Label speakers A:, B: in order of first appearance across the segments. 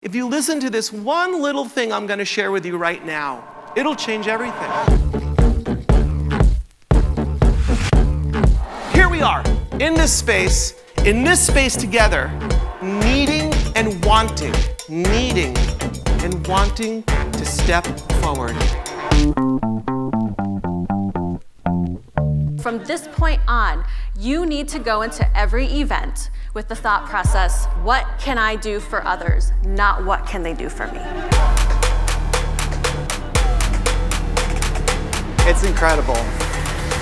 A: If you listen to this one little thing I'm going to share with you right now, it'll change everything. Here we are, in this space together, needing and wanting to step forward.
B: From this point on, you need to go into every event with the thought process, what can I do for others, not what can they do for me?
C: It's incredible.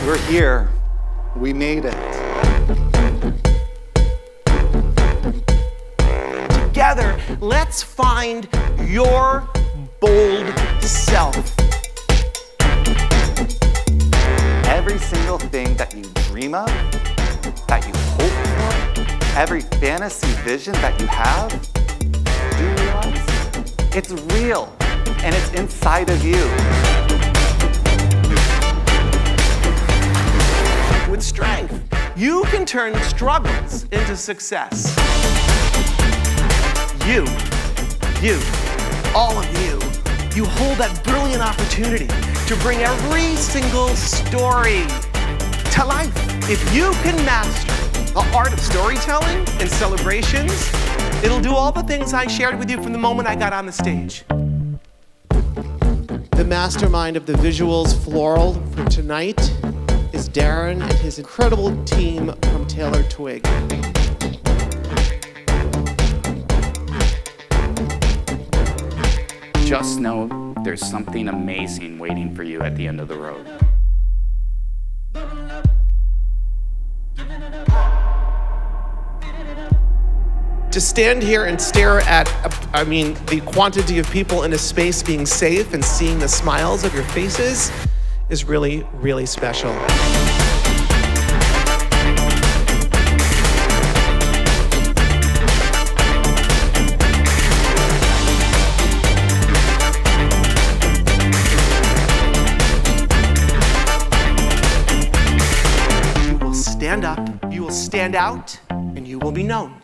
C: We're here. We made it.
A: Together, let's find your bold self.
C: Every single thing that you dream of, that you hope for, every fantasy vision that you have, do you realize? It's real, and it's inside of you.
A: With strength, you can turn struggles into success. You, all of you hold that brilliant opportunity to bring every single story to life. If you can master the art of storytelling and celebrations, it'll do all the things I shared with you from the moment I got on the stage. The mastermind of the visuals, Floral, for tonight is Darren and his incredible team from Taylor Twig.
D: Just know there's something amazing waiting for you at the end of the road.
A: To stand here and stare at, the quantity of people in a space being safe and seeing the smiles of your faces is really, really special. You will stand up, you will stand out, and you will be known.